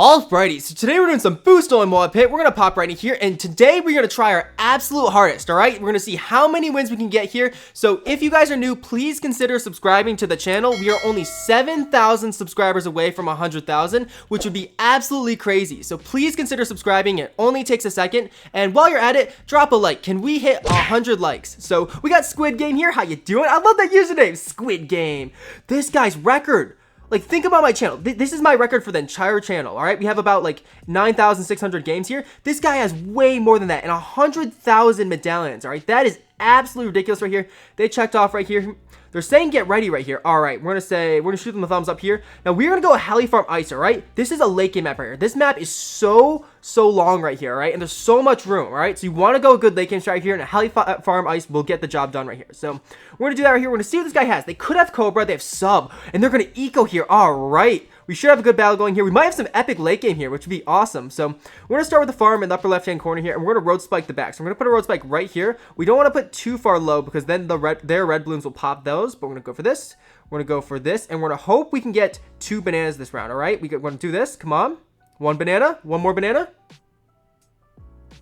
Alrighty, so today we're doing some boost on mod pit. We're gonna pop right in here, and today we're gonna try our absolute hardest. All right, we're gonna see how many wins we can get here. So if you guys are new, please consider subscribing to the channel. We are only 7,000 subscribers away from 100,000, which would be absolutely crazy. So please consider subscribing. It only takes a second, and while you're at it, drop a like. Can we hit 100 likes? So we got Squid Game here. How you doing? I love that username, Squid Game. This guy's record. Like, think about my channel. This is my record for the entire channel, all right? We have about, like, 9,600 games here. This guy has way more than that, and 100,000 medallions, all right? That is absolutely ridiculous right here. They checked off right here. They're saying get ready right here. All right, we're gonna shoot them a thumbs up here. Now, we're gonna go Heli Farm Ice, all right? This is a late game map right here. This map is so long right here, all right? And there's so much room, all right? So you want to go a good late game strat here, and a Heli Farm Ice will get the job done right here. So we're gonna do that right here. We're gonna see what this guy has. They could have Cobra, they have Sub, and they're gonna eco here. All right. We should have a good battle going here. We might have some epic late game here, which would be awesome. So we're going to start with the farm in the upper left-hand corner here, and we're going to road spike the back. So we're going to put a road spike right here. We don't want to put too far low because then their red balloons will pop those, but we're going to go for this. We're going to go for this, and we're going to hope we can get 2 bananas this round, all right? We're going to do this. Come on. 1 banana. 1 more banana.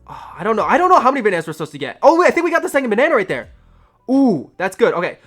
Oh, I don't know how many bananas we're supposed to get. Oh, wait, I think we got the second banana right there. Ooh, that's good. Okay.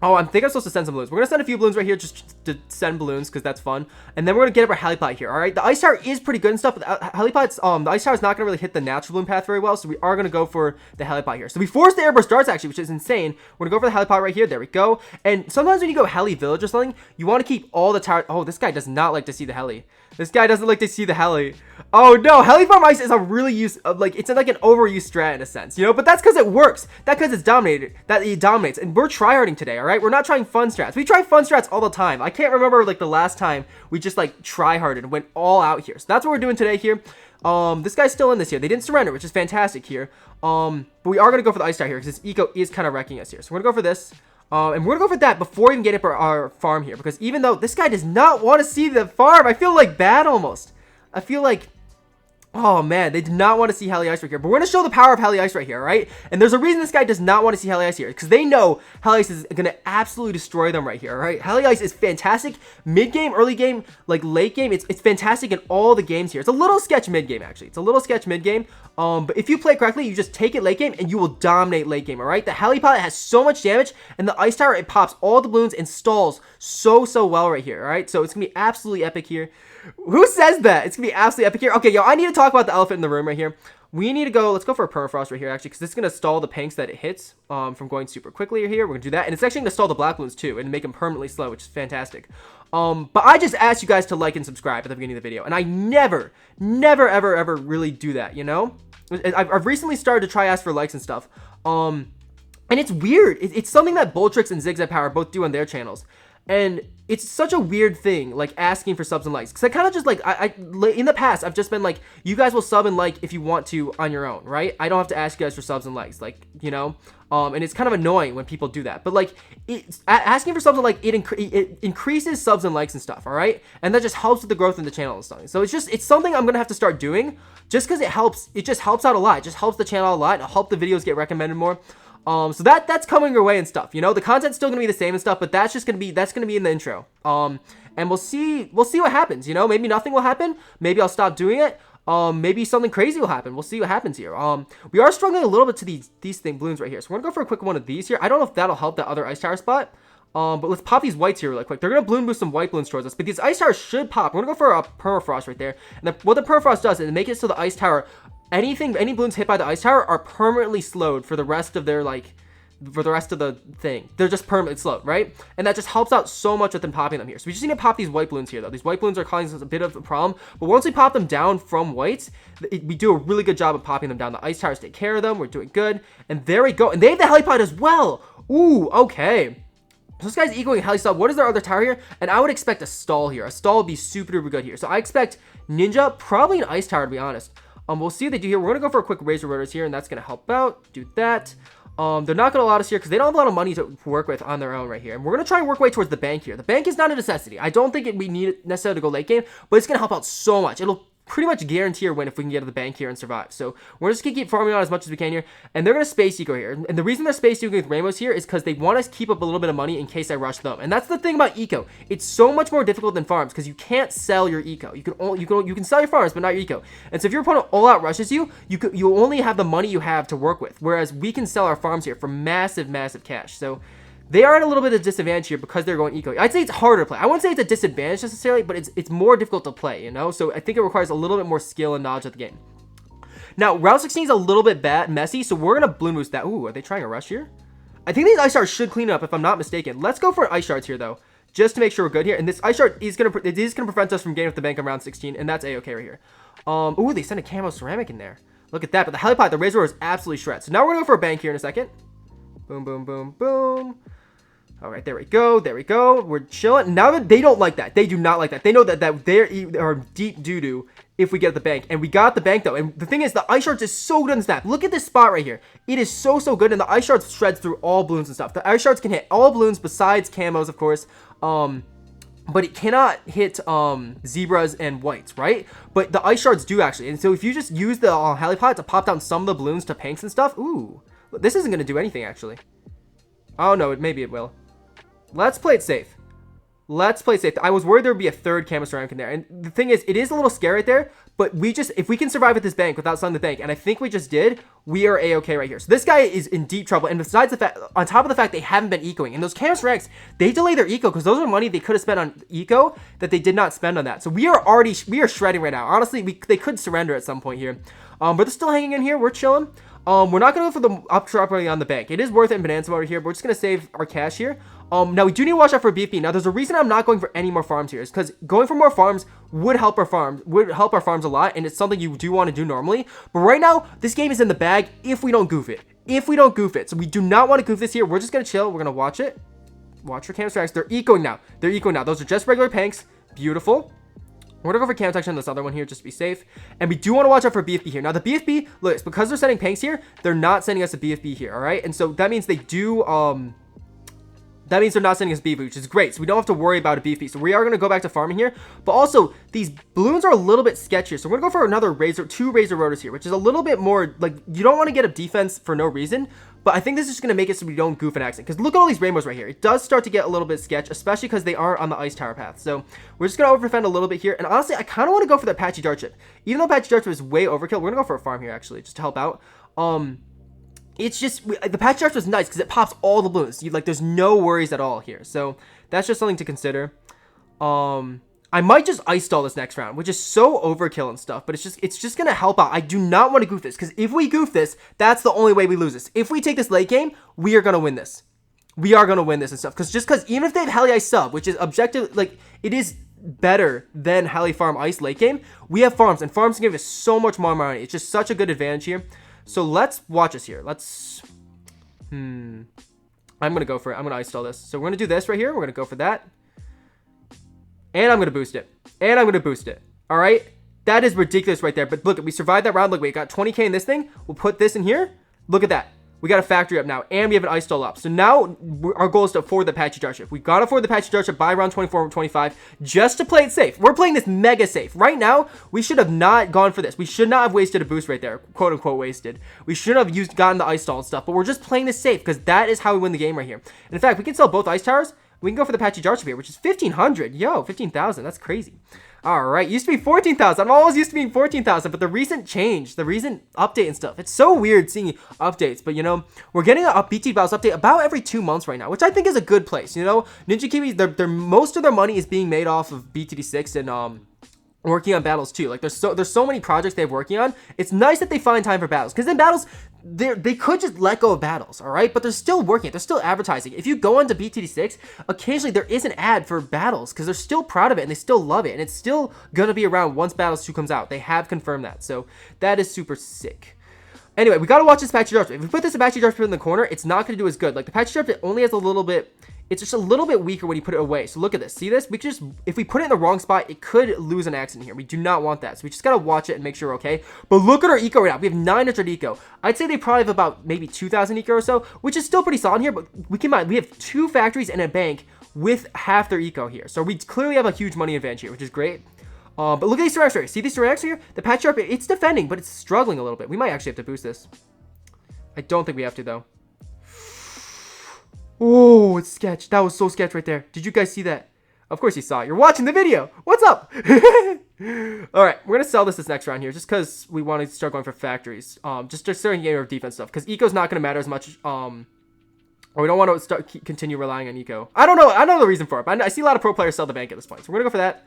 Oh, I think I'm supposed to send some balloons. We're going to send a few balloons right here just to send balloons because that's fun. And then we're going to get up our helipad here, all right? The ice tower is pretty good and stuff, but the helipad's, the ice tower is not going to really hit the natural balloon path very well, so we are going to go for the helipad here. So we forced the airburst darts, actually, which is insane. We're going to go for the helipad right here. There we go. And sometimes when you go heli village or something, you want to keep all the tower. Oh, this guy does not like to see the heli. This guy doesn't like to see the heli. Oh, no. Heli farm ice is a really it's like an overused strat in a sense, you know? But that's because it works. That's because it's dominated. That it dominates. And we're tryharding today, all right? We're not trying fun strats. We try fun strats all the time. I can't remember, like, the last time we just, like, tryharded and went all out here. So that's what we're doing today here. This guy's still in this here. They didn't surrender, which is fantastic here. But we are going to go for the ice tower here because this eco is kind of wrecking us here. So we're going to go for this. And we're going to go for that before we even get up our farm here. Because even though this guy does not want to see the farm, I feel like bad almost. I feel like, oh man, they did not want to see Heli Ice right here. But we're going to show the power of Heli Ice right here, all right? And there's a reason this guy does not want to see Heli Ice here. Because they know Heli Ice is going to absolutely destroy them right here, all right? Heli Ice is fantastic mid-game, early game, like late game. It's fantastic in all the games here. It's a little sketch mid-game, actually. It's a little sketch mid-game. But if you play correctly, you just take it late game and you will dominate late game, all right? The helipad has so much damage, and the ice tower, it pops all the balloons and stalls so well right here, all right? So it's going to be absolutely epic here. Who says that? It's going to be absolutely epic here. Okay, yo, I need to talk about the elephant in the room right here. We need to go, let's go for a permafrost right here, actually, because this is going to stall the pinks that it hits from going super quickly here. We're going to do that, and it's actually going to stall the black balloons too and make them permanently slow, which is fantastic. But I just asked you guys to like and subscribe at the beginning of the video, and I never, ever really do that, you know? I've recently started to try ask for likes and stuff, and it's weird. It's something that Boltrix and Zigzag Power both do on their channels, and it's such a weird thing, like asking for subs and likes, because I kind of just like, in the past, I've just been like, you guys will sub and like if you want to on your own, right? I don't have to ask you guys for subs and likes, like, you know? And it's kind of annoying when people do that, but like, asking for subs and like, it increases subs and likes and stuff, all right? And that just helps with the growth in the channel and stuff. So it's something I'm gonna have to start doing, just because it just helps out a lot. It just helps the channel a lot, and it'll help the videos get recommended more. So that's coming your way and stuff, you know? The content's still gonna be the same and stuff, but that's gonna be in the intro. And we'll see what happens, you know? Maybe nothing will happen. Maybe I'll stop doing it. Maybe something crazy will happen. We'll see what happens here. We are struggling a little bit to these balloons right here. So we're gonna go for a quick one of these here. I don't know if that'll help that other ice tower spot. But let's pop these whites here really quick. They're gonna balloon boost some white balloons towards us, but these ice towers should pop. We're gonna go for a permafrost right there. And what the permafrost does is it makes it so the ice tower, any balloons hit by the ice tower are permanently slowed for the rest of their the thing. They're just permanently slowed, right? And that just helps out so much with them popping them here. So we just need to pop these white balloons here, though. These white balloons are causing us a bit of a problem, but once we pop them down from whites, we do a really good job of popping them down. The ice towers take care of them. We're doing good. And there we go. And they have the helipad as well. Ooh, okay. So this guy's equaling heli sub. What is their other tower here? And I would expect a stall here. A stall would be super duper good here. So I expect Ninja, probably an ice tower, to be honest. We'll see what they do here. We're going to go for a quick razor rotors here, and that's going to help out. Do that. They're not going to allow us here because they don't have a lot of money to work with on their own right here. And we're going to try and work way towards the bank here. The bank is not a necessity. I don't think we need it necessarily to go late game, but it's going to help out so much. It'll pretty much guarantee our win if we can get to the bank here and survive. So we're just going to keep farming on as much as we can here. And they're going to space eco here. And the reason they're space eco with rainbows here is because they want us to keep up a little bit of money in case I rush them. And that's the thing about eco. It's so much more difficult than farms because you can't sell your eco. You can sell your farms, but not your eco. And so if your opponent all out rushes you, you only have the money you have to work with. Whereas we can sell our farms here for massive, massive cash. So they are at a little bit of disadvantage here because they're going eco. I'd say it's harder to play. I wouldn't say it's a disadvantage necessarily, but it's more difficult to play, you know? So I think it requires a little bit more skill and knowledge of the game. Now, round 16 is a little bit messy, so we're going to balloon boost that. Ooh, are they trying to rush here? I think these ice shards should clean up if I'm not mistaken. Let's go for ice shards here, though, just to make sure we're good here. And this ice shard is going to prevent us from getting off the bank on round 16, and that's A-okay right here. Ooh, they sent a camo ceramic in there. Look at that. But the helipod, the Razor is absolutely shred. So now we're going to go for a bank here in a second. Boom, boom, boom, boom. All right, there we go. There we go. We're chilling. Now that they don't like that. They do not like that. They know that they are deep doo-doo if we get the bank. And we got the bank, though. And the thing is, the ice shards is so good in snap. Look at this spot right here. It is so, so good. And the ice shards shreds through all balloons and stuff. The ice shards can hit all balloons besides camos, of course. But it cannot hit zebras and whites, right? But the ice shards do, actually. And so if you just use the helipod to pop down some of the balloons to pinks and stuff. Ooh. This isn't going to do anything, actually. Oh, no. Maybe it will. Let's play it safe. Let's play it safe. I was worried there would be a third camo ceramic in there. And the thing is, it is a little scary right there. But if we can survive with this bank without selling the bank, and I think we just did, we are A-okay right here. So this guy is in deep trouble. And besides the fact, on top of the fact they haven't been ecoing. And those camo ceramics, they delay their eco because those are money they could have spent on eco that they did not spend on that. So we are shredding right now. Honestly, they could surrender at some point here. But they're still hanging in here. We're chilling. We're not going to go for the up drop really on the bank. It is worth it in bonanza mode here, but we're just going to save our cash here. Now we do need to watch out for BFB. Now there's a reason I'm not going for any more farms here. Is because going for more farms would help our farms a lot, and it's something you do want to do normally. But right now, this game is in the bag if we don't goof it. So we do not want to goof this here. We're just going to chill. We're going to watch it. Watch your cam strikes. They're ecoing now. Those are just regular panks. Beautiful. We're going to go for cam protection on this other one here just to be safe. And we do want to watch out for BFB here. Now, the BFB, look, it's because they're sending panks here, they're not sending us a BFB here, all right? And so that means they do, that means they're not sending us BFB, which is great. So we don't have to worry about a BFB. So we are going to go back to farming here. But also, these balloons are a little bit sketchier. So we're going to go for another two Razor rotors here, which is a little bit more, like, you don't want to get a defense for no reason. But I think this is just going to make it so we don't goof an accident. Because look at all these rainbows right here. It does start to get a little bit sketch, especially because they aren't on the ice tower path. So we're just going to overfend a little bit here. And honestly, I kind of want to go for the Apache dart ship. Even though Apache dart ship is way overkill, we're going to go for a farm here, actually, just to help out. It's just, the Apache dart ship was nice because it pops all the balloons. There's no worries at all here. So that's just something to consider. I might just ice stall this next round, which is so overkill and stuff, but it's just gonna help out. I do not want to goof this, because if we goof this, that's the only way we lose this. If we take this late game, we are gonna win this. We are gonna win this and stuff, because even if they have Heli Ice sub, which is objective, like, it is better than Heli Farm Ice late game, we have farms, and farms can give us so much more money. It's just such a good advantage here. So let's watch this here. I'm gonna go for it. I'm gonna ice stall this. So we're gonna do this right here. We're gonna go for that. And I'm going to boost it. All right. That is ridiculous right there. But look, we survived that round. Look, we got 20K in this thing. We'll put this in here. Look at that. We got a factory up now. And we have an ice stall up. So now our goal is to afford the Apache dart ship. We got to afford the Apache dart ship by round 24 or 25 just to play it safe. We're playing this mega safe. Right now, we should have not gone for this. We should not have wasted a boost right there. Quote unquote wasted. We should have gotten the ice stall and stuff. But we're just playing this safe because that is how we win the game right here. And in fact, we can sell both ice towers. We can go for the Apache dart ship here, which is 1,500. Yo, 15,000. That's crazy. All right. Used to be 14,000. I'm almost used to being 14,000, but the recent change, the recent update and stuff, it's so weird seeing updates. But, we're getting a BT Battles update about every 2 months right now, which I think is a good place. Ninja Kiwi, most of their money is being made off of BTD6 and, working on battles too. Like there's so many projects they're working on. It's nice that they find time for battles, because in battles they could just let go of battles, all right? But they're still working. They're still advertising. If you go into BTD6, occasionally there is an ad for battles because they're still proud of it and they still love it, and it's still gonna be around once Battles 2 comes out. They have confirmed that, so that is super sick. Anyway, we gotta watch this Apache dart ship. If we put this Apache dart ship in the corner, it's not gonna do as good. Like the Apache dart ship only has a little bit. It's just a little bit weaker when you put it away. So look at this. See this? We just, if we put it in the wrong spot, it could lose an accident here. We do not want that. So we just got to watch it and make sure we're okay. But look at our eco right now. We have 900 eco. I'd say they probably have about maybe 2,000 eco or so, which is still pretty solid here. But we have 2 factories and a bank with half their eco here. So we clearly have a huge money advantage here, which is great. But look at these ceramics right here. See these ceramics here? The patch sharp, it's defending, but it's struggling a little bit. We might actually have to boost this. I don't think we have to, though. Oh, it's sketch. That was so sketch right there. Did you guys see that? Of course you saw it. You're watching the video. What's up? All right, we're going to sell this next round here just because we want to start going for factories. Just starting getting our defense stuff because eco's not going to matter as much. Or we don't want to continue relying on eco. I don't know. I know the reason for it, but I see a lot of pro players sell the bank at this point. So we're going to go for that.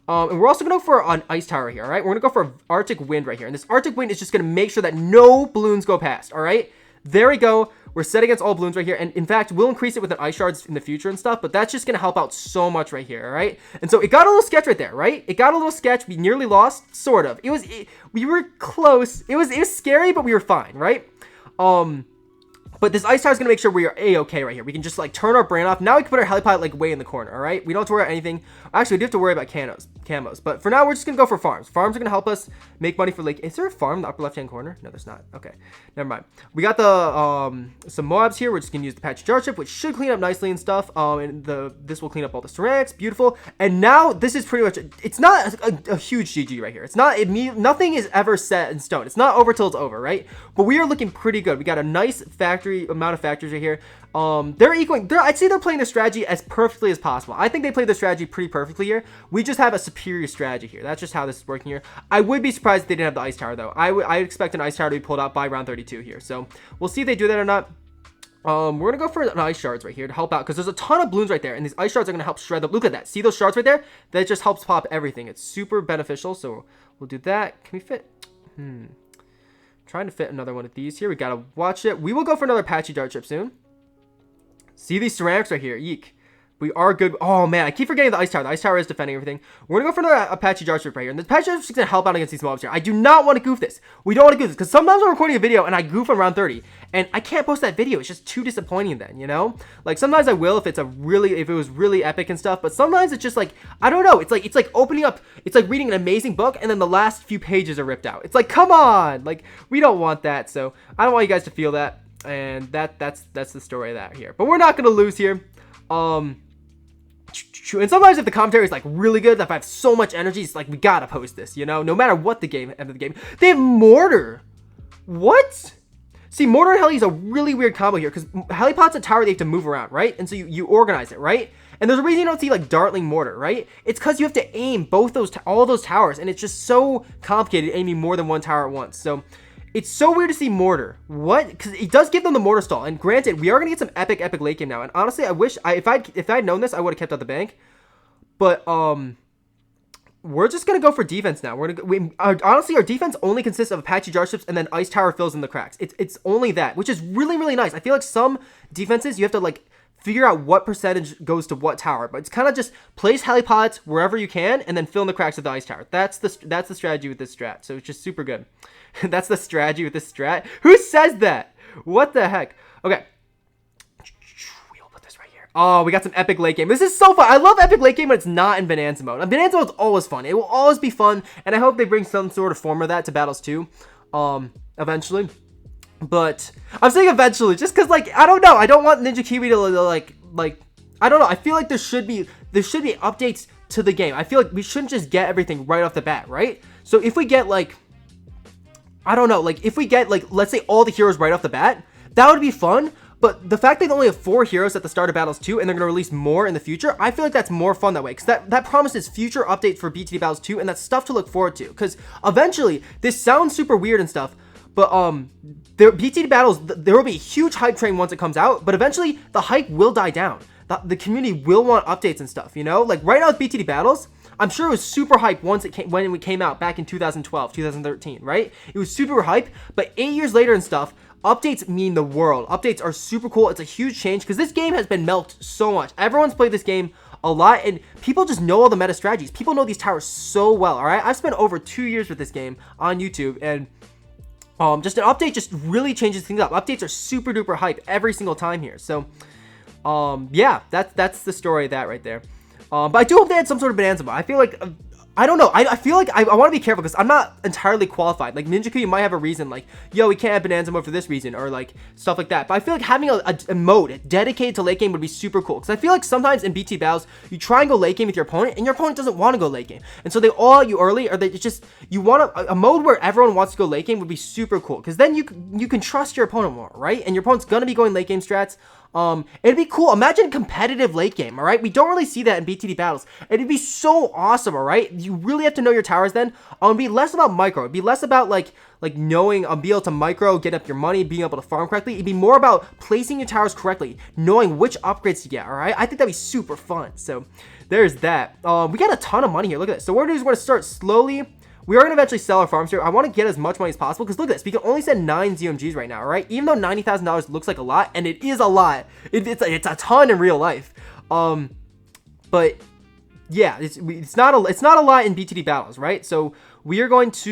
And we're also going to go for an ice tower here, all right? We're going to go for Arctic wind right here. And this Arctic wind is just going to make sure that no balloons go past, all right? There we go. We're set against all balloons right here. And in fact, we'll increase it with an ice shards in the future and stuff, but that's just going to help out so much right here, all right? And so it got a little sketch right there, right? It got a little sketch. We nearly lost, sort of. We were close. It was scary, but we were fine, right? But this ice tower is going to make sure we are A-okay right here. We can just like turn our brain off. Now we can put our helipod like way in the corner, all right? We don't have to worry about anything. Actually, we do have to worry about camos. But for now, we're just going to go for farms. Farms are going to help us make money for like, is there a farm in the upper left-hand corner? No, there's not. Okay, never mind. We got the, some Moabs here. We're just going to use the Apache jar chip, which should clean up nicely and stuff. And this will clean up all the ceramics. Beautiful. And now this is pretty much, it's not a huge GG right here. It's not, nothing is ever set in stone. It's not over till it's over, right? But we are looking pretty good. We got a nice amount of factories right here. I'd say they're playing the strategy as perfectly as possible. I think they played the strategy pretty perfectly here. We just have a superior strategy here. That's just how this is working here. I would be surprised if they didn't have the ice tower though. I expect an ice tower to be pulled out by round 32 here. So we'll see if they do that or not. We're gonna go for an ice shards right here to help out because there's a ton of balloons right there, and these ice shards are gonna help shred them. Look at that. See those shards right there? That just helps pop everything. It's super beneficial. So we'll do that. Can we fit? Trying to fit another one of these here. We gotta watch it. We will go for another Apache dart chip soon. See these ceramics right here. Eek. We are good. Oh, man. I keep forgetting the ice tower. The ice tower is defending everything. We're going to go for another Apache jar chip right here. And the Apache jar chip is going to help out against these mobs here. I do not want to goof this. We don't want to goof this. Because sometimes I'm recording a video and I goof on round 30. And I can't post that video. It's just too disappointing then, you know? Like, sometimes I will if it was really epic and stuff. But sometimes it's just like, I don't know. It's like opening up. It's like reading an amazing book and then the last few pages are ripped out. It's like, come on. Like, we don't want that. So, I don't want you guys to feel that. And that's the story of that here. But we're not going to lose here. And sometimes if the commentary is like really good, if I have so much energy, it's like we gotta post this, you know, no matter what the end of the game. They have mortar. What? See, mortar and heli is a really weird combo here because helipod's a tower they have to move around, right? And so you organize it, right? And there's a reason you don't see like dartling mortar, right? It's because you have to aim all those towers, and it's just so complicated aiming more than one tower at once. So it's so weird to see mortar. What? Because it does give them the mortar stall. And granted, we are going to get some epic late game now. And honestly, I wish, if I'd known this, I would have kept out the bank. But, we're just going to go for defense now. Honestly, our defense only consists of Apache jar ships and then ice tower fills in the cracks. It's only that, which is really, really nice. I feel like some defenses, you have to, like, figure out what percentage goes to what tower. But it's kind of just place helipods wherever you can and then fill in the cracks of the ice tower. That's the strategy with this strat. So it's just super good. That's the strategy with this strat. Who says that? What the heck? Okay. We'll put this right here. Oh, we got some epic late game. This is so fun. I love epic late game, but it's not in Bonanza mode. Bonanza mode is always fun. It will always be fun, and I hope they bring some sort of form of that to Battles 2, eventually. But I'm saying eventually, just because, like, I don't know. I don't want Ninja Kiwi to like, I don't know. I feel like there should be updates to the game. I feel like we shouldn't just get everything right off the bat, right? So if we get like, I don't know, like if we get like, let's say all the heroes right off the bat, that would be fun. But the fact that they only have 4 heroes at the start of Battles 2 and they're going to release more in the future, I feel like that's more fun that way. Because that promises future updates for BTD Battles 2 and that's stuff to look forward to. Because eventually, this sounds super weird and stuff, but BTD Battles, there will be a huge hype train once it comes out, but eventually the hype will die down. The community will want updates and stuff, you know? Like right now with BTD Battles, I'm sure it was super hype when it came out back in 2012, 2013, right? It was super hype, but 8 years later and stuff, updates mean the world. Updates are super cool. It's a huge change because this game has been milked so much. Everyone's played this game a lot, and people just know all the meta strategies. People know these towers so well, all right? I've spent over 2 years with this game on YouTube, and just an update just really changes things up. Updates are super duper hype every single time here. So, yeah, that's the story of that right there. But I do hope they had some sort of Bonanza mode. I feel like I don't know. I feel like I want to be careful because I'm not entirely qualified. Like Ninjaku, you might have a reason like, yo, we can't have Bonanza mode for this reason or like stuff like that. But I feel like having a mode dedicated to late game would be super cool because I feel like sometimes in BT battles, you try and go late game with your opponent and your opponent doesn't want to go late game. And so they all out you early or they just, you want a mode where everyone wants to go late game would be super cool because then you can trust your opponent more, right? And your opponent's going to be going late game strats. It'd be cool. Imagine competitive late game, all right? We don't really see that in BTD battles. It'd be so awesome, all right? You really have to know your towers then. It'd be less about micro. It'd be less about like knowing, be able to micro, get up your money, being able to farm correctly. It'd be more about placing your towers correctly, knowing which upgrades to get, all right? I think that'd be super fun. So there's that. We got a ton of money here. Look at this. So what we're gonna do is we're gonna start slowly. We are going to eventually sell our farms here. I want to get as much money as possible because look at this. We can only send 9 ZMGs right now, all right? Even though $90,000 looks like a lot, and it is a lot. It's a ton in real life. But yeah, it's not a lot in BTD battles, right? So we're just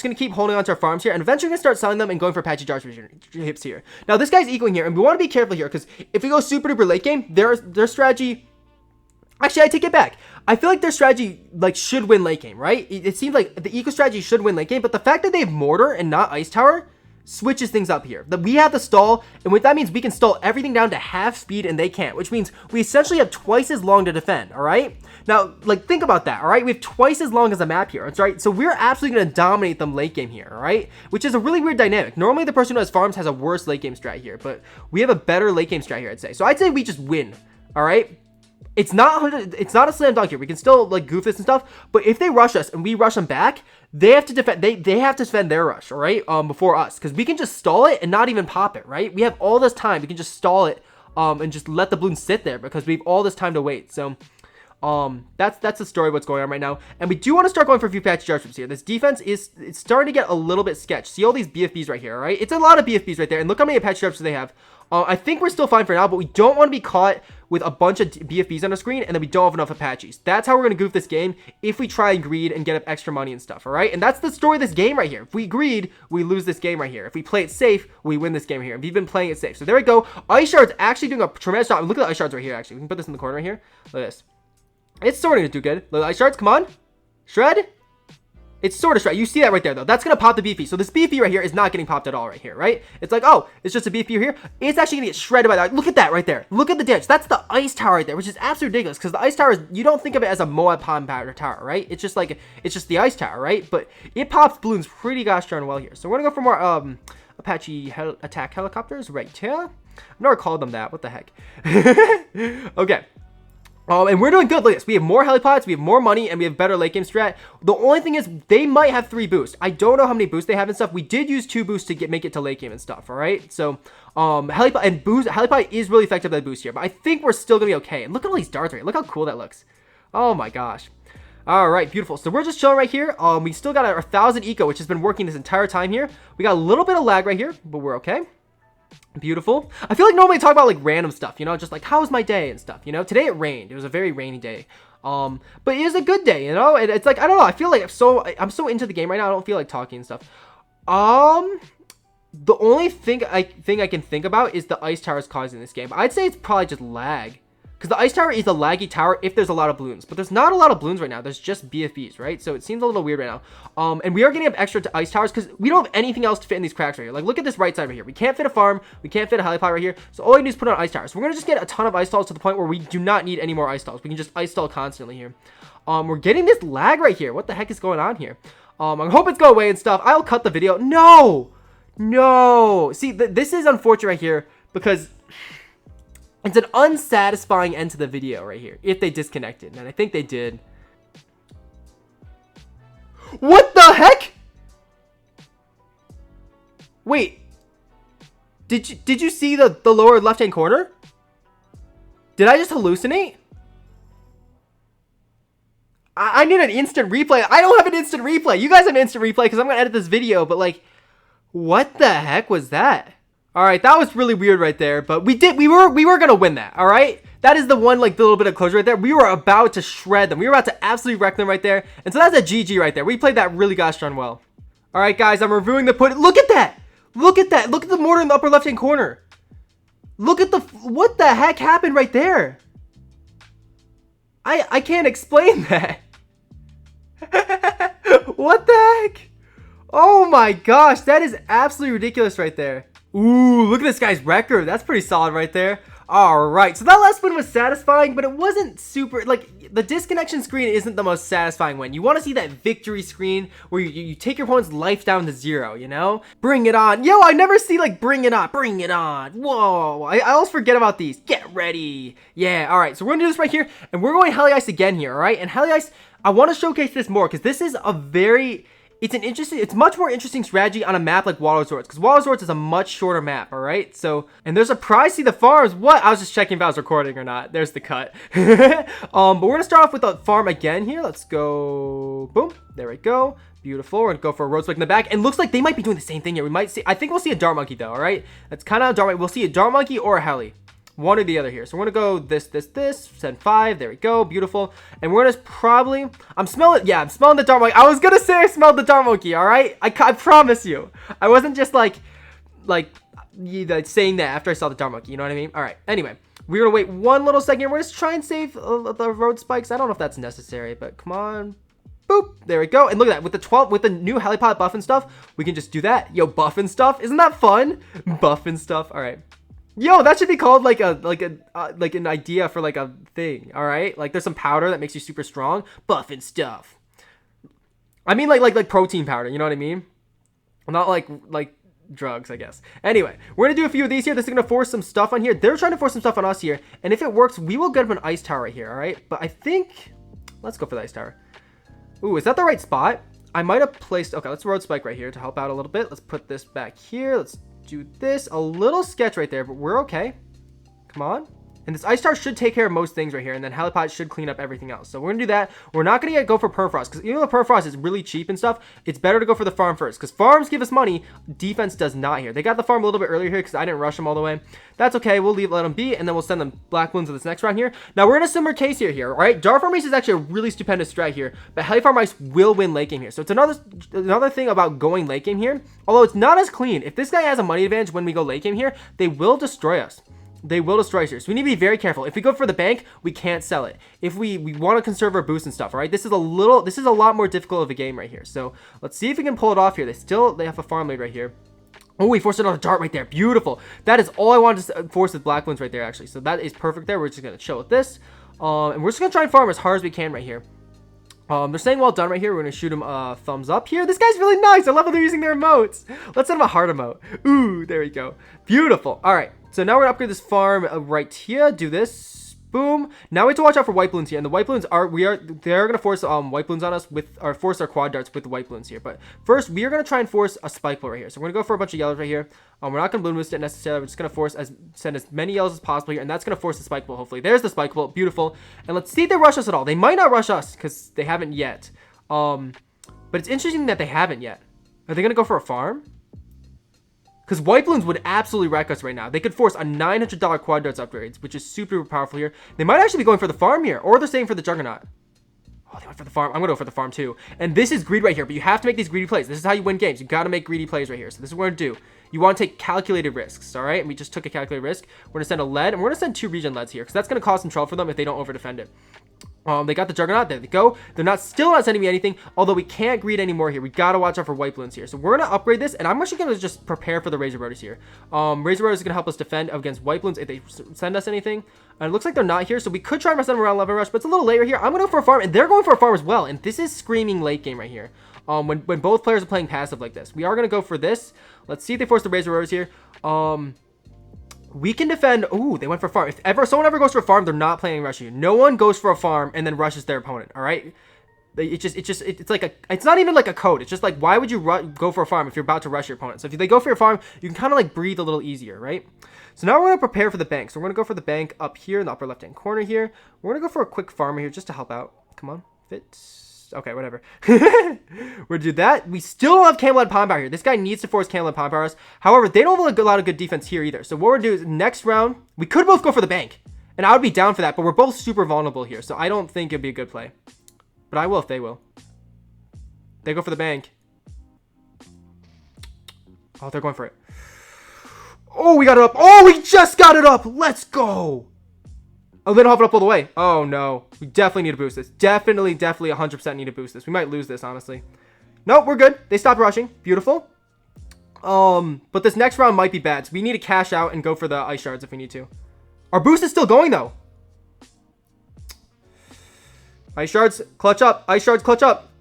going to keep holding on to our farms here, and eventually we're going to start selling them and going for Apache hips here. Now this guy's equaling here, and we want to be careful here because if we go super duper late game, their strategy. Actually, I take it back. I feel like their strategy should win late game, right? It seems like the eco strategy should win late game, but the fact that they have mortar and not ice tower switches things up here. That we have the stall, and what that means, we can stall everything down to half speed and they can't, which means we essentially have twice as long to defend, all right? Now, think about that, all right? We have twice as long as a map here, that's right? So we're absolutely going to dominate them late game here, all right? Which is a really weird dynamic. Normally, the person who has farms has a worse late game strat here, but we have a better late game strat here, I'd say. So I'd say we just win, all right? It's not a slam dunk here. We can still goof this and stuff, but if they rush us and we rush them back, they have to defend. They have to defend their rush, all right? Before us, because we can just stall it and not even pop it, right? We have all this time. We can just stall it, and just let the balloon sit there because we have all this time to wait. So, that's the story of what's going on right now. And we do want to start going for a few patchy charges here. This defense it's starting to get a little bit sketch. See all these BFBs right here, all right? It's a lot of BFBs right there, and look how many Apache charges they have. I think we're still fine for now, but we don't want to be caught with a bunch of BFBs on our screen and then we don't have enough Apaches. That's how we're going to goof this game if we try and greed and get up extra money and stuff, all right? And that's the story of this game right here. If we greed, we lose this game right here. If we play it safe, we win this game here. And we've been playing it safe. So there we go. Ice Shard's actually doing a tremendous job. Look at the Ice Shards right here, actually. We can put this in the corner right here. Look at this. It's starting to do good. Look, Ice Shards, come on. Shred. It's sort of shred. You see that right there, though. That's going to pop the BFB. So this BFB right here is not getting popped at all right here, right? It's like, oh, it's just a BFB here. It's actually going to get shredded by that. Look at that right there. Look at the damage. That's the ice tower right there, which is absolutely ridiculous because the ice tower is, you don't think of it as a Moab Palm Powder tower, right? It's just it's just the ice tower, right? But it pops balloons pretty gosh darn well here. So we're going to go for more Apache attack helicopters right here. I've never called them that. What the heck? Okay. And we're doing good. Look at this. We have more helipods, we have more money, and we have better late game strat. The only thing is, they might have 3 boosts. I don't know how many boosts they have and stuff. We did use 2 boosts to make it to late game and stuff, all right? So, helipod is really effective at boost here, but I think we're still going to be okay. And look at all these darts right here. Look how cool that looks. Oh my gosh. All right, beautiful. So we're just chilling right here. We still got our 1,000 eco, which has been working this entire time here. We got a little bit of lag right here, but we're okay. Beautiful. I feel like normally I talk about random stuff, you know, just how was my day and stuff, you know. Today it rained. It was a very rainy day. But it was a good day, you know. It's I don't know. I feel like I'm so into the game right now. I don't feel like talking and stuff. The only thing I can think about is the ice towers causing this game. I'd say it's probably just lag. Because the ice tower is a laggy tower if there's a lot of balloons. But there's not a lot of balloons right now. There's just BFBs, right? So it seems a little weird right now. And we are getting up extra to ice towers because we don't have anything else to fit in these cracks right here. Look at this right side right here. We can't fit a farm. We can't fit a helipod right here. So all we do is put on ice towers. So we're going to just get a ton of ice stalls to the point where we do not need any more ice stalls. We can just ice stall constantly here. We're getting this lag right here. What the heck is going on here? I hope it's going away and stuff. I'll cut the video. No! No! See, this is unfortunate right here because it's an unsatisfying end to the video right here if they disconnected, and I think they did. What the heck? Wait, did you see the lower left hand corner? Did I just hallucinate? I need an instant replay. I don't have an instant replay. You guys have an instant replay because I'm gonna edit this video, but what the heck was that? All right, that was really weird right there, but we were gonna win that. All right, that is the one the little bit of closure right there. We were about to shred them. We were about to absolutely wreck them right there, and so that's a GG right there. We played that really gosh darn well. All right, guys, I'm reviewing the put. Look at that! Look at that! Look at the mortar in the upper left hand corner. Look at what the heck happened right there? I can't explain that. What the heck? Oh my gosh, that is absolutely ridiculous right there. Ooh, look at this guy's record. That's pretty solid right there. All right, so that last win was satisfying, but it wasn't super, like, the disconnection screen isn't the most satisfying win. You want to see that victory screen where you take your opponent's life down to 0, you know? Bring it on. Yo, I never see, like, bring it on, bring it on. Whoa, I always forget about these. Get ready. Yeah, all right, so we're going to do this right here, and we're going Heli Ice again here, all right? And Heli Ice, I want to showcase this more, because this is a very... It's much more interesting strategy on a map like Water Resorts, because Water Resorts is a much shorter map, alright? So, and there's a prize, see the farms. What? I was just checking if I was recording or not. There's the cut. But we're going to start off with the farm again here. Let's go. Boom. There we go. Beautiful. We're going to go for a road spike in the back. And looks like they might be doing the same thing here. We might see, I think we'll see a Dart Monkey though, alright? That's kind of a Dart Monkey. We'll see a Dart Monkey or a Heli. One or the other here. So we're gonna go this, send 5. There we go. Beautiful. And we're gonna probably, I'm smelling the Dart Monkey. I was gonna say I smelled the Dart Monkey, all right? I promise you. I wasn't just like saying that after I saw the Dart Monkey, you know what I mean? All right. Anyway, we're gonna wait one little second. We're gonna try and save the road spikes. I don't know if that's necessary, but come on. Boop. There we go. And look at that. With the new helipod buff and stuff, we can just do that. Yo, buff and stuff. Isn't that fun? Buff and stuff. All right. Yo, that should be called like an idea for like a thing, all right? Like there's some powder that makes you super strong, buff and stuff. I mean like protein powder, you know what I mean? Not like drugs, I guess. Anyway, we're gonna do a few of these here. This is gonna force some stuff on here. They're trying to force some stuff on us here, and if it works, we will get up an ice tower right here, all right? But I think let's go for the ice tower. Ooh, is that the right spot? I might have placed. Okay, let's road spike right here to help out a little bit. Let's put this back here. Let's do this. A little sketch right there, but we're okay. Come on. And this ice tower should take care of most things right here, and then helipod should clean up everything else. So we're gonna do that. We're not gonna go for permafrost, because even though permafrost is really cheap and stuff, it's better to go for the farm first, because farms give us money, defense does not here. They got the farm a little bit earlier here because I didn't rush them all the way. That's okay. We'll let them be, and then we'll send them black balloons to this next round here. Now we're in a similar case here, all right? Dart farm ice is actually a really stupendous strat here, but heli farm ice will win late game here. So it's another thing about going late game here. Although it's not as clean. If this guy has a money advantage when we go late game here, they will destroy us. They will destroy us here. So we need to be very careful. If we go for the bank, we can't sell it. If we want to conserve our boost and stuff, all right? This is a lot more difficult of a game right here. So let's see if we can pull it off here. They have a farm lead right here. Oh, we forced another dart right there. Beautiful. That is all I wanted to force with black ones right there, actually. So that is perfect there. We're just going to chill with this. And we're just going to try and farm as hard as we can right here. They're saying well done right here. We're going to shoot him a thumbs up here. This guy's really nice. I love how they're using their emotes. Let's send him a heart emote. Ooh, there we go. Beautiful. All right. So now we're going to upgrade this farm right here. Do this. Boom. Now we have to watch out for white balloons here. And the white balloons they're going to force white balloons on us or force our quad darts with the white balloons here. But first, we are going to try and force a spike ball right here. So we're going to go for a bunch of yellows right here. We're not going to balloon boost it necessarily. We're just going to send as many yellows as possible here. And that's going to force the spike ball, hopefully. There's the spike ball. Beautiful. And let's see if they rush us at all. They might not rush us because they haven't yet. But it's interesting that they haven't yet. Are they going to go for a farm? Because white balloons would absolutely wreck us right now. They could force a $900 quad darts upgrades, which is super powerful here. They might actually be going for the farm here, or they're staying for the juggernaut. Oh, they went for the farm. I'm going to go for the farm too. And this is greed right here, but you have to make these greedy plays. This is how you win games. You got to make greedy plays right here. So this is what we're going to do. You want to take calculated risks, all right? And we just took a calculated risk. We're going to send a lead, and we're going to send 2 regen leads here, because that's going to cause some trouble for them if they don't over-defend it. They got the juggernaut. There they go. They're still not sending me anything, although we can't greed anymore here. We got to watch out for white balloons here. So we're going to upgrade this, and I'm actually going to just prepare for the razor rotors here. Razor rotors is going to help us defend against white balloons if they send us anything. And it looks like they're not here, so we could try and send them around 11 rush, but it's a little late right here. I'm going to go for a farm, and they're going for a farm as well, and this is screaming late game right here. When both players are playing passive like this. We are going to go for this. Let's see if they force the razor rotors here. We can defend. Ooh, they went for a farm. If someone ever goes for a farm, they're not playing rush you. No one goes for a farm and then rushes their opponent. All right. It's not even like a code. It's just like, why would you go for a farm if you're about to rush your opponent? So if they go for your farm, you can kind of like breathe a little easier, right? So now we're going to prepare for the bank. So we're going to go for the bank up here in the upper left-hand corner here. We're going to go for a quick farmer here just to help out. Come on, fit. Okay, whatever. We're gonna do that. We still don't have Camelot Palm Power here. This guy needs to force Camelot Palm Power us. However, they don't have a lot of good defense here either. So what we're gonna do is next round, we could both go for the bank. And I would be down for that, but we're both super vulnerable here. So I don't think it'd be a good play. But I will if they will. They go for the bank. Oh, they're going for it. Oh, we got it up. Oh, we just got it up. Let's go. Oh, they don't have it up all the way. Oh, no. We definitely need to boost this. Definitely 100% need to boost this. We might lose this, honestly. Nope, we're good. They stopped rushing. Beautiful. But this next round might be bad. So we need to cash out and go for the ice shards if we need to. Our boost is still going, though. Ice shards, clutch up. Ice shards, clutch up.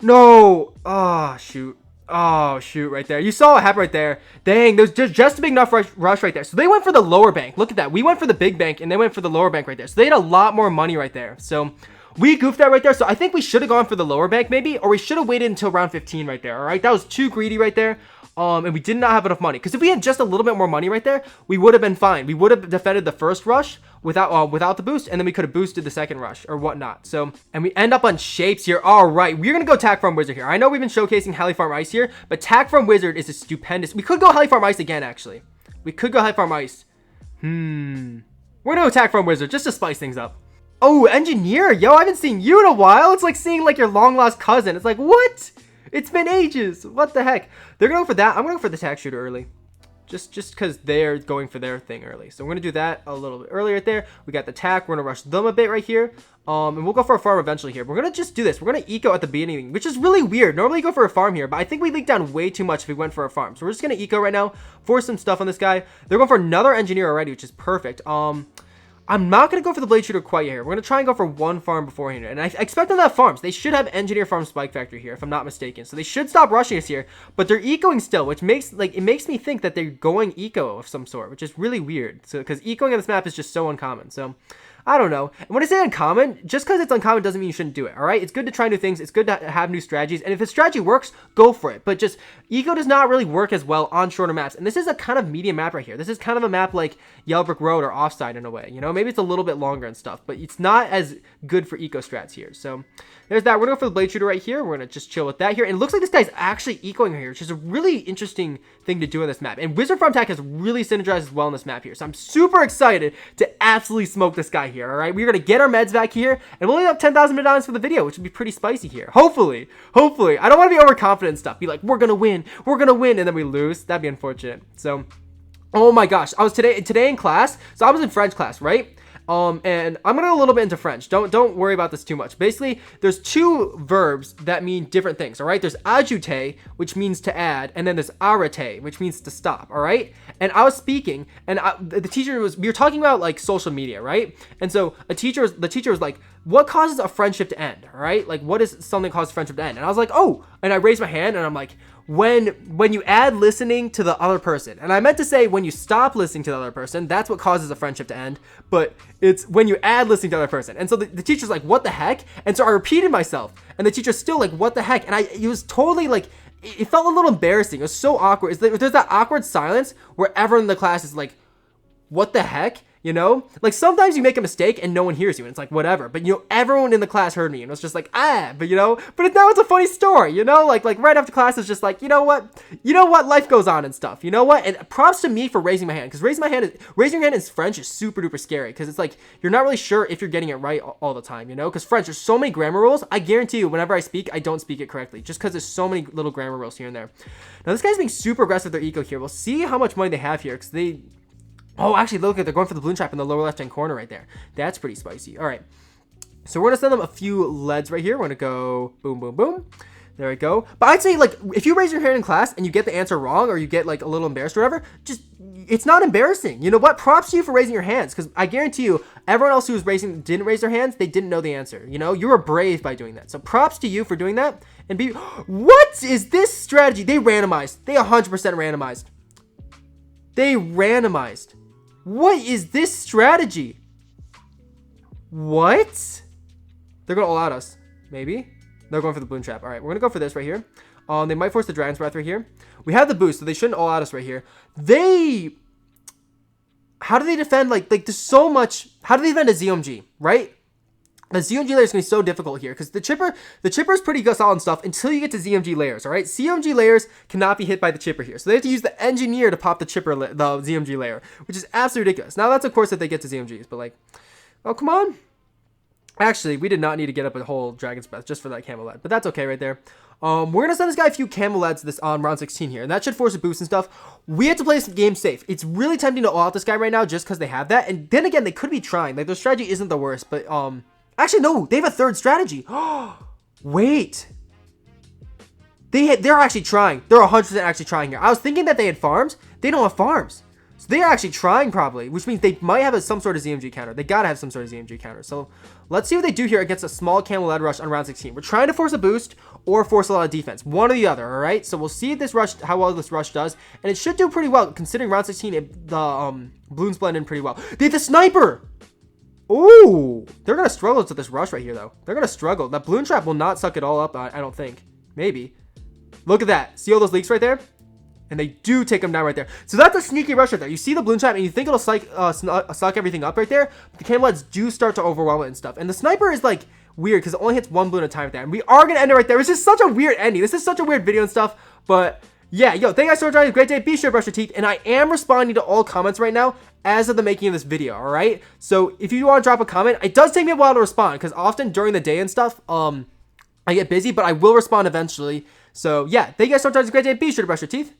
No. Oh, shoot. Oh, shoot, right there. You saw what happened right there. Dang, there's just a big enough rush right there. So they went for the lower bank. Look at that. We went for the big bank, and they went for the lower bank right there. So they had a lot more money right there. So we goofed that right there. So I think we should have gone for the lower bank maybe, or we should have waited until round 15 right there, all right? That was too greedy right there. And we did not have enough money. Because if we had just a little bit more money right there, we would have been fine. We would have defended the first rush without the boost, and then we could have boosted the second rush or whatnot. So, and we end up on shapes here. All right, we're gonna go Tack Farm Wizard here. I know we've been showcasing Heli Farm Ice here, but Tack Farm Wizard is a stupendous. We could go Heli Farm Ice again, actually. We could go Heli Farm Ice. We're gonna go Tack Farm Wizard just to spice things up. Oh, Engineer, yo, I haven't seen you in a while. It's like seeing like your long lost cousin. It's like, what? It's been ages. What the heck? They're gonna go for that. I'm gonna go for the Tack Shooter early. Just because they're going for their thing early. So we're going to do that a little bit earlier right there. We got the tack. We're going to rush them a bit right here. And we'll go for a farm eventually here. We're going to just do this. We're going to eco at the beginning, which is really weird. Normally you go for a farm here, but I think we leaked down way too much if we went for a farm. So we're just going to eco right now, force some stuff on this guy. They're going for another engineer already, which is perfect. I'm not going to go for the blade shooter quite here. We're going to try and go for one farm beforehand. And I expect them to have farms. They should have engineer farm spike factory here, if I'm not mistaken. So they should stop rushing us here, but they're ecoing still, which makes it makes me think that they're going eco of some sort, which is really weird. So because ecoing on this map is just so uncommon. So I don't know. And when I say uncommon, just because it's uncommon doesn't mean you shouldn't do it, all right? It's good to try new things. It's good to have new strategies. And if a strategy works, go for it. But just, eco does not really work as well on shorter maps. And this is a kind of medium map right here. This is kind of a map like Yellow Brick Road or Offside in a way. You know, maybe it's a little bit longer and stuff, but it's not as good for eco strats here. So there's that. We're going to go for the Blade Shooter right here. We're going to just chill with that here. And it looks like this guy's actually ecoing here, which is a really interesting thing to do on this map. And Wizard Farm Tack has really synergized as well on this map here. So I'm super excited to absolutely smoke this guy here, all right? We're going to get our meds back here, and we'll end up 10,000 medallions for the video, which would be pretty spicy here. Hopefully. I don't want to be overconfident and stuff. Be like, we're going to win, and then we lose. That'd be unfortunate. So, oh my gosh. I was today in class. So I was in French class, right? And I'm gonna go a little bit into French. Don't worry about this too much. Basically, there's two verbs that mean different things, all right? There's ajouter, which means to add, and then there's arrêter, which means to stop, all right? And I was speaking, and the teacher we were talking about like social media, right? And so the teacher was like, what causes a friendship to end, all right? Like, what is something that causes friendship to end? And I was like, oh, and I raised my hand, and I'm like, when you add listening to the other person. And I meant to say when you stop listening to the other person, that's what causes a friendship to end, but it's when you add listening to the other person. And so the teacher's like, what the heck? And so I repeated myself, and the teacher's still like, what the heck? And it was totally like, it felt a little embarrassing. It was so awkward. There's that awkward silence where everyone in the class is like, what the heck? You know, like sometimes you make a mistake and no one hears you and it's like, whatever, but you know, everyone in the class heard me and it was just like, but you know, but now it's a funny story, you know, like right after class it's just like, you know what, life goes on and stuff, you know what, and props to me for raising my hand, because raising your hand in French is super duper scary, because it's like, you're not really sure if you're getting it right all the time, you know, because French, there's so many grammar rules. I guarantee you, whenever I speak, I don't speak it correctly, just because there's so many little grammar rules here and there. Now this guy's being super aggressive with their eco here. We'll see how much money they have here, because oh, actually, look at, they're going for the balloon trap in the lower left-hand corner right there. That's pretty spicy. All right. So we're going to send them a few leads right here. We're going to go boom, boom, boom. There we go. But I'd say, like, if you raise your hand in class and you get the answer wrong or you get, like, a little embarrassed or whatever, just, it's not embarrassing. You know what? Props to you for raising your hands, because I guarantee you, everyone else who was didn't raise their hands, they didn't know the answer. You know? You were brave by doing that. So props to you for doing that. And what is this strategy? They randomized. They 100% randomized. They randomized. What is this strategy? What? They're going to all out us. Maybe. They're going for the balloon trap. All right, we're going to go for this right here. They might force the Dragon's Breath right here. We have the boost, so they shouldn't all out us right here. How do they defend, like there's so much. How do they defend a ZOMG, right? The ZOMG layer is going to be so difficult here, because the chipper is pretty good solid stuff until you get to ZOMG layers, all right? ZOMG layers cannot be hit by the chipper here. So they have to use the engineer to pop the ZOMG layer, which is absolutely ridiculous. Now that's, of course, if they get to ZOMGs, but like, oh, come on. Actually, we did not need to get up a whole Dragon's Breath just for that Camel Led, but that's okay right there. We're going to send this guy a few Camel Leds this on round 16 here, and that should force a boost and stuff. We have to play some game safe. It's really tempting to all out this guy right now just because they have that, and then again, they could be trying. Like, their strategy isn't the worst, but, actually, no, they have a third strategy. Wait. They're actually trying. They're 100% actually trying here. I was thinking that they had farms. They don't have farms. So they're actually trying probably, which means they might have some sort of ZMG counter. They gotta have some sort of ZMG counter. So let's see what they do here against a small Camel Led rush on round 16. We're trying to force a boost or force a lot of defense. One or the other, all right? So we'll see this rush, how well this rush does. And it should do pretty well considering round 16, the balloons blend in pretty well. They have the sniper! Ooh, they're gonna struggle to this rush right here though. They're gonna struggle. That balloon trap will not suck it all up, I don't think. Maybe. Look at that. See all those leaks right there? And they do take them down right there. So that's a sneaky rush right there. You see the balloon trap and you think it'll suck everything up right there. But the Camel Leds do start to overwhelm it and stuff. And the sniper is like weird because it only hits one balloon at a time there. And we are going to end it right there. It's just such a weird ending. This is such a weird video and stuff. But yeah, yo, thank you guys so much for joining. Great day. Be sure to brush your teeth. And I am responding to all comments right now as of the making of this video. All right. So if you want to drop a comment, it does take me a while to respond because often during the day and stuff, I get busy, but I will respond eventually. So yeah, thank you guys so much. Have a great day. Be sure to brush your teeth.